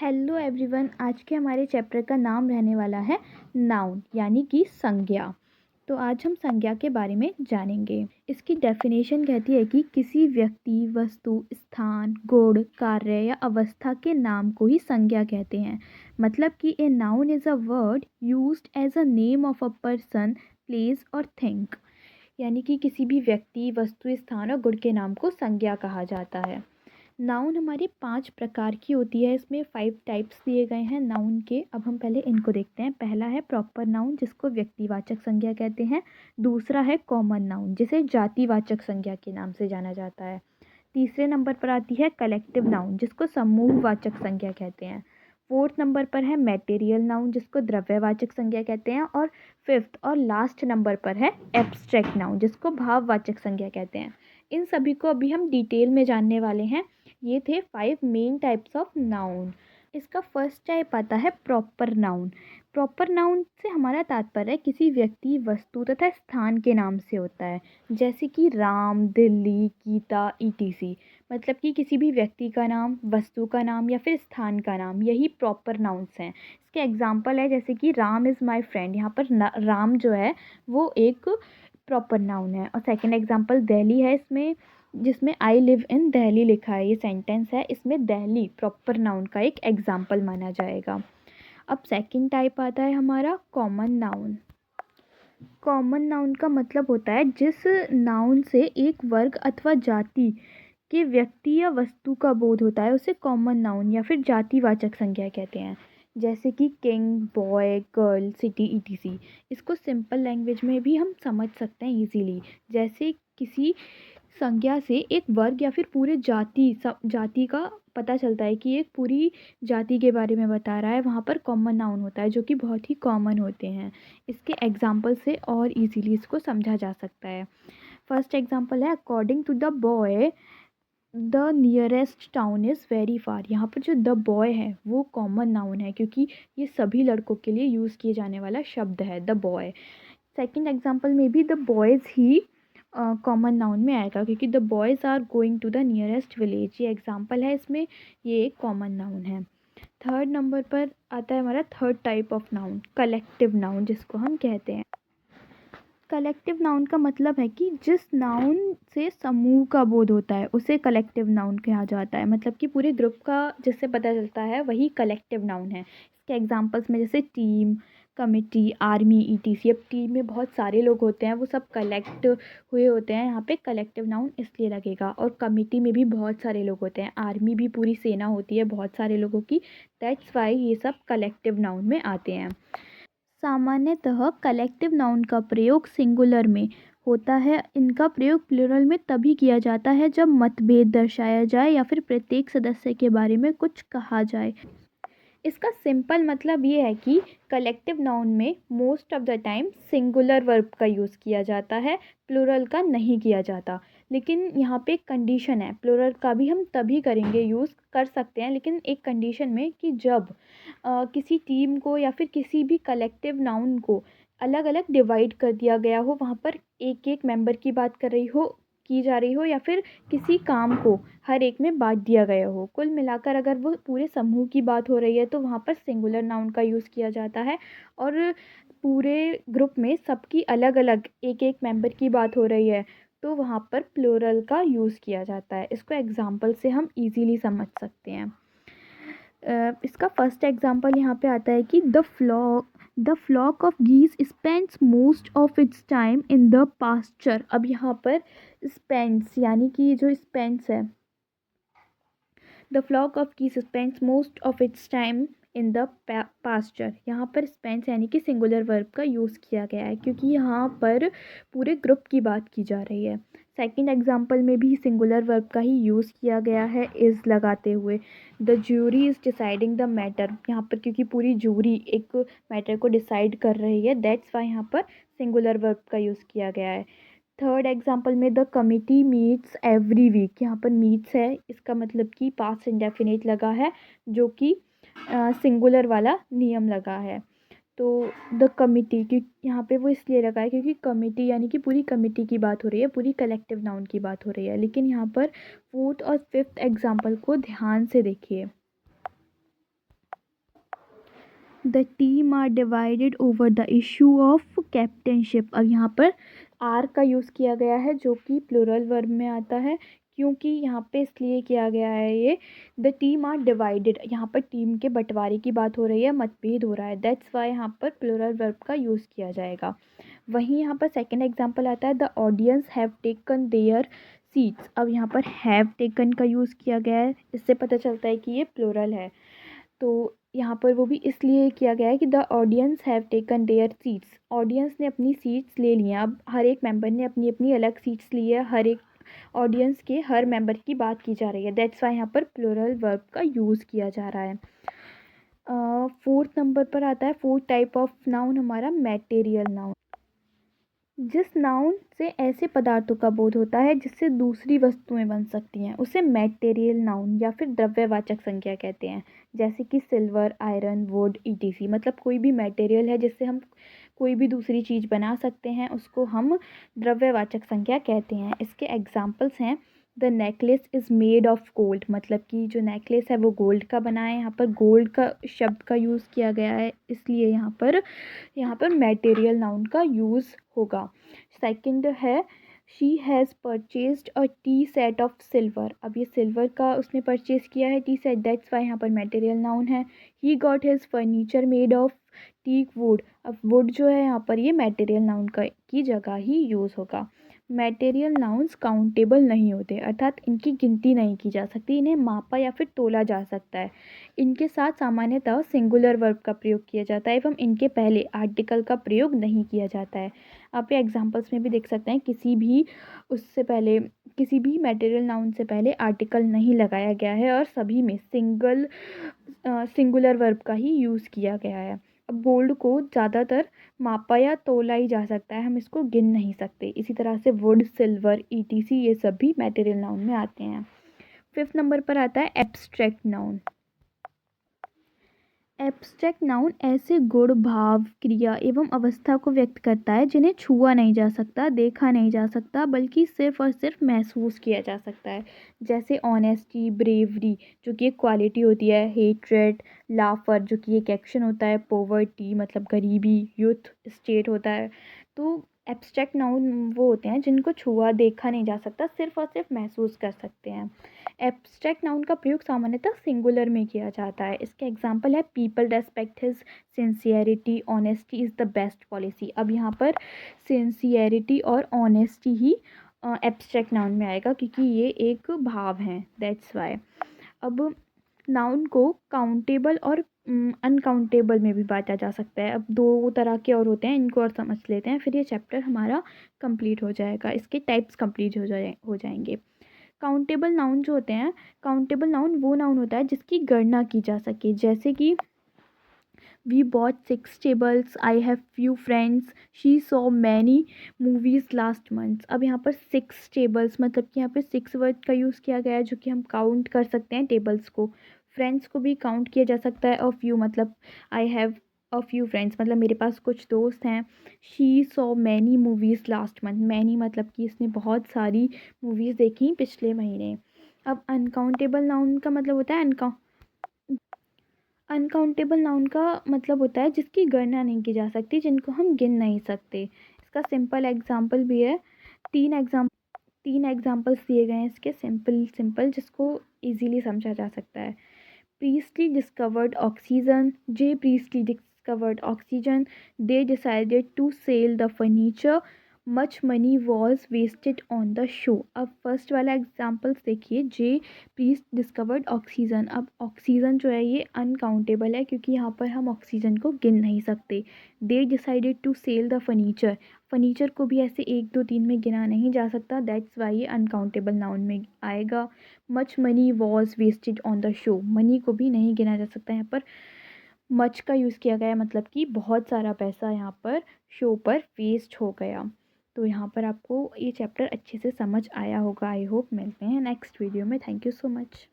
Hello everyone. आज के हमारे चैप्टर का नाम रहने वाला है नाउन यानी कि संज्ञा। तो आज हम संज्ञा के बारे में जानेंगे। इसकी डेफिनेशन कहती है कि किसी व्यक्ति, वस्तु, स्थान, गुण, कार्य या अवस्था के नाम को ही संज्ञा कहते हैं। मतलब कि a noun is a word used as a name of a person, place और थिंग। यानी कि किसी भी व्यक्ति, वस्तु, स्थान और गुण के नाम को संज्ञा कहा जाता है। नाउन हमारी 5 प्रकार की होती है। इसमें 5 टाइप्स दिए गए हैं नाउन के। अब हम पहले इनको देखते हैं। पहला है प्रॉपर नाउन, जिसको व्यक्तिवाचक संज्ञा कहते हैं। दूसरा है कॉमन नाउन, जिसे जातिवाचक संज्ञा के नाम से जाना जाता है। तीसरे नंबर पर आती है कलेक्टिव नाउन, जिसको समूहवाचक संज्ञा कहते हैं। फोर्थ नंबर पर है मैटेरियल नाउन, जिसको द्रव्यवाचक संज्ञा कहते हैं। और फिफ्थ और लास्ट नंबर पर है एब्स्ट्रैक्ट नाउन, जिसको भाववाचक संज्ञा कहते हैं। इन सभी को अभी हम डिटेल में जानने वाले हैं। ये थे 5 मेन टाइप्स ऑफ नाउन। इसका फर्स्ट टाइप आता है प्रॉपर नाउन। प्रॉपर नाउन से हमारा तात्पर्य किसी व्यक्ति, वस्तु तथा स्थान के नाम से होता है। जैसे कि राम, दिल्ली, गीता, ईटीसी। मतलब कि किसी भी व्यक्ति का नाम, वस्तु का नाम या फिर स्थान का नाम, यही प्रॉपर नाउन्स हैं। इसके एग्जाम्पल है जैसे कि राम इज़ माई फ्रेंड। यहाँ पर राम जो है वो एक प्रॉपर नाउन है। और सेकंड एग्जाम्पल दिल्ली है, इसमें जिसमें आई लिव इन दिल्ली लिखा है, ये सेंटेंस है, इसमें दिल्ली प्रॉपर नाउन का एक एग्जाम्पल माना जाएगा। अब सेकंड टाइप आता है हमारा कॉमन नाउन। कॉमन नाउन का मतलब होता है जिस नाउन से एक वर्ग अथवा जाति के व्यक्ति या वस्तु का बोध होता है, उसे कॉमन नाउन या फिर जातिवाचक संज्ञा कहते हैं। जैसे कि king, boy, girl, city, etc. इसको सिंपल लैंग्वेज में भी हम समझ सकते हैं इजीली। जैसे किसी संज्ञा से एक वर्ग या फिर पूरे जाति का पता चलता है कि एक पूरी जाति के बारे में बता रहा है, वहाँ पर कॉमन नाउन होता है जो कि बहुत ही कॉमन होते हैं। इसके एग्जाम्पल से और इजीली इसको समझा जा सकता है। फर्स्ट एग्जाम्पल है according to the boy the nearest town is very far. यहाँ पर जो द बॉय है वो कॉमन नाउन है, क्योंकि ये सभी लड़कों के लिए यूज़ किए जाने वाला शब्द है द बॉय। सेकेंड एग्जाम्पल में भी द बॉयज़ ही कॉमन नाउन में आएगा, क्योंकि the boys are going to the nearest village, ये एग्जाम्पल है, इसमें ये एक कॉमन नाउन है। थर्ड नंबर पर आता है हमारा third type of noun, collective noun, जिसको हम कहते हैं। कलेक्टिव नाउन का मतलब है कि जिस नाउन से समूह का बोध होता है उसे कलेक्टिव नाउन कहा जाता है। मतलब कि पूरे ग्रुप का जिससे पता चलता है वही कलेक्टिव नाउन है। इसके एग्जांपल्स में जैसे टीम, कमिटी, आर्मी, ईटीसी। अब टीम में बहुत सारे लोग होते हैं, वो सब कलेक्ट हुए होते हैं, यहाँ पे कलेक्टिव नाउन इसलिए लगेगा। और कमिटी में भी बहुत सारे लोग होते हैं, आर्मी भी पूरी सेना होती है बहुत सारे लोगों की, दैट्स वाई ये सब कलेक्टिव नाउन में आते हैं। सामान्यतः कलेक्टिव नाउन का प्रयोग सिंगुलर में होता है। इनका प्रयोग प्लूरल में तभी किया जाता है जब मतभेद दर्शाया जाए या फिर प्रत्येक सदस्य के बारे में कुछ कहा जाए। इसका सिंपल मतलब ये है कि कलेक्टिव नाउन में most of the time singular verb का यूज़ किया जाता है, प्लूरल का नहीं किया जाता। लेकिन यहाँ पे एक कंडीशन है, प्लूरल का भी हम तभी करेंगे, यूज़ कर सकते हैं, लेकिन एक कंडीशन में कि जब किसी टीम को या फिर किसी भी कलेक्टिव नाउन को अलग अलग डिवाइड कर दिया गया हो, वहाँ पर एक एक मेंबर की बात की जा रही हो या फिर किसी काम को हर एक में बांट दिया गया हो। कुल मिलाकर अगर वो पूरे समूह की बात हो रही है तो वहाँ पर सिंगुलर नाउन का यूज़ किया जाता है। और पूरे ग्रुप में सबकी अलग अलग एक एक मेंबर की बात हो रही है तो वहाँ पर प्लूरल का यूज़ किया जाता है। इसको एग्जाम्पल से हम इजीली समझ सकते हैं। इसका फर्स्ट एग्जाम्पल यहाँ पे आता है कि the flock of geese spends most of its time in the pasture. अब यहाँ पर स्पेंड्स यानी कि जो स्पेंड्स है, the flock of geese spends most of its time in the pasture. यहाँ पर स्पेंड्स यानी कि सिंगुलर वर्ब का यूज़ किया गया है, क्योंकि यहाँ पर पूरे ग्रुप की बात की जा रही है। सेकंड एग्जाम्पल में भी सिंगुलर वर्ब का ही यूज़ किया गया है इज़ लगाते हुए। The jury is deciding the matter. यहाँ पर क्योंकि पूरी जूरी एक मैटर को डिसाइड कर रही है, दैट्स वाई यहाँ पर सिंगुलर वर्ब का यूज़ किया गया है। थर्ड एग्जाम्पल में the committee meets every week. यहाँ पर मीट्स है, इसका मतलब कि पास्ट इंडेफिनिट लगा है, जो कि सिंगुलर वाला नियम लगा है। तो द कमिटी क्योंकि यहाँ पे वो इसलिए लगा है क्योंकि कमिटी यानी कि पूरी कमिटी की बात हो रही है, पूरी कलेक्टिव नाउन की बात हो रही है। लेकिन यहाँ पर फोर्थ और फिफ्थ एग्जाम्पल को ध्यान से देखिए। The team are divided over the issue of captaincy. अब यहाँ पर आर का यूज़ किया गया है जो कि प्लूरल वर्ब में आता है, क्योंकि यहाँ पे इसलिए किया गया है ये, द टीम आर डिवाइडेड, यहाँ पर टीम के बंटवारे की बात हो रही है, मतभेद हो रहा है, दैट्स वाई यहाँ पर प्लूरल वर्ब का यूज़ किया जाएगा। वहीं यहाँ पर सेकेंड एग्जाम्पल आता है, the audience have taken there seats. अब यहाँ पर हैव टेकन का यूज़ किया गया है, इससे पता चलता है कि ये प्लूरल है। तो यहाँ पर वो भी इसलिए किया गया है कि the audience have taken there seats, audience ने अपनी सीट्स ले ली हैं। अब हर एक मेंबर ने अपनी अपनी अलग सीट्स ली है, हर एक ऑडियंस के हर मेंबर की बात की जा रही है, दैट्स वाई यहाँ पर प्लूरल वर्ब का यूज़ किया जा रहा है। फोर्थ नंबर पर आता है, फोर्थ टाइप ऑफ नाउन हमारा मैटेरियल नाउन। जिस नाउन से ऐसे पदार्थों का बोध होता है जिससे दूसरी वस्तुएं बन सकती हैं उसे मैटेरियल नाउन या फिर द्रव्यवाचक संज्ञा कहते हैं। जैसे कि सिल्वर, आयरन, वुड, ईटीसी, मतलब कोई भी मटेरियल है जिससे हम कोई भी दूसरी चीज़ बना सकते हैं उसको हम द्रव्यवाचक संज्ञा कहते हैं। इसके एग्जाम्पल्स हैं, the necklace is made of gold, मतलब कि जो नेकलेस है वो गोल्ड का बना है। यहाँ पर गोल्ड का शब्द का यूज़ किया गया है, इसलिए यहाँ पर मटेरियल नाउन का यूज़ होगा। सेकंड है, she has purchased a T set of silver. अब ये सिल्वर का उसने परचेज किया है टी सेट, दैट्स वाई यहाँ पर मटेरियल नाउन है। He got his furniture made of teak wood. अब वुड जो है यहाँ पर ये मटेरियल नाउन का की जगह ही यूज़ होगा। मटेरियल नाउन्स काउंटेबल नहीं होते, अर्थात इनकी गिनती नहीं की जा सकती, इन्हें मापा या फिर तोला जा सकता है। इनके साथ सामान्यतः सिंगुलर वर्ब का प्रयोग किया जाता है एवं इनके पहले आर्टिकल का प्रयोग नहीं किया जाता है। आप ये एग्जांपल्स में भी देख सकते हैं, किसी भी मटेरियल नाउन से पहले आर्टिकल नहीं लगाया गया है और सभी में सिंगुलर वर्ब का ही यूज़ किया गया है। अब गोल्ड को ज़्यादातर मापा या तोला ही जा सकता है, हम इसको गिन नहीं सकते। इसी तरह से वुड, सिल्वर, ईटीसी ये सब भी मटेरियल नाउन में आते हैं। फिफ्थ नंबर पर आता है एब्स्ट्रैक्ट नाउन। एब्स्ट्रैक्ट नाउन ऐसे गुण, भाव, क्रिया एवं अवस्था को व्यक्त करता है जिन्हें छुआ नहीं जा सकता, देखा नहीं जा सकता, बल्कि सिर्फ और सिर्फ महसूस किया जा सकता है। जैसे ऑनेस्टी, ब्रेवरी जो कि एक क्वालिटी होती है, हेट्रेड, लाफर जो कि एक एक्शन होता है, पॉवर्टी मतलब गरीबी, यूथ स्टेट होता है। तो एब्स्ट्रैक्ट नाउन वो होते हैं जिनको छुआ देखा नहीं जा सकता, सिर्फ और सिर्फ महसूस कर सकते हैं। एब्स्ट्रैक्ट नाउन का प्रयोग सामान्यतः सिंगुलर में किया जाता है। इसके एग्जांपल है, people respect his sincerity, honesty is the best policy. अब यहाँ पर सिंसियरिटी और ऑनेस्टी ही एब्स्ट्रैक्ट नाउन में आएगा क्योंकि ये एक भाव हैं, दैट्स वाई। अब नाउन को काउंटेबल और अनकाउंटेबल में भी बांटा जा सकता है। अब दो तरह के और होते हैं, इनको और समझ लेते हैं, फिर ये चैप्टर हमारा कंप्लीट हो जाएगा, इसके टाइप्स कंप्लीट हो जाएंगे। काउंटेबल नाउन जो होते हैं, काउंटेबल नाउन वो नाउन होता है जिसकी गणना की जा सके। जैसे कि we bought 6 tables, I have few friends, she saw many movies last month. अब यहाँ पर 6 टेबल्स मतलब कि यहाँ पे 6 वर्ड का यूज़ किया गया है जो कि हम काउंट कर सकते हैं टेबल्स को। फ्रेंड्स को भी काउंट किया जा सकता है, और फ्यू मतलब I have a few friends मतलब मेरे पास कुछ दोस्त हैं। She saw many movies last month, many मतलब कि इसने बहुत सारी मूवीज़ देखी पिछले महीने। अब अनकाउंटेबल नाउन का मतलब होता है अनकाउंटेबल नाउन का मतलब होता है जिसकी गणना नहीं की जा सकती, जिनको हम गिन नहीं सकते। इसका सिंपल एग्जांपल भी है, तीन एग्जांपल्स दिए गए हैं इसके, सिंपल सिंपल जिसको इजीली समझा जा सकता है। Priestley discovered oxygen. J. Priestley discovered oxygen. They decided to sell the furniture. Much money was wasted on the show. अब फर्स्ट वाला एग्जाम्पल्स देखिए, जे प्रीस्ट डिस्कवर्ड ऑक्सीजन। अब ऑक्सीजन जो है ये अनकाउंटेबल है क्योंकि यहाँ पर हम ऑक्सीजन को गिन नहीं सकते। They decided to sell the furniture, furniture को भी ऐसे 1 2 3 में गिना नहीं जा सकता, दैट्स वाई ये अनकाउंटेबल नाउन में आएगा। Much money was wasted on the show, money को भी नहीं गिना जा सकता, यहाँ पर मच का यूज़ किया गया मतलब कि बहुत सारा पैसा यहाँ पर शो पर वेस्ट हो गया। तो यहाँ पर आपको ये चैप्टर अच्छे से समझ आया होगा, आई होप। मिलते हैं नेक्स्ट वीडियो में, थैंक यू सो मच।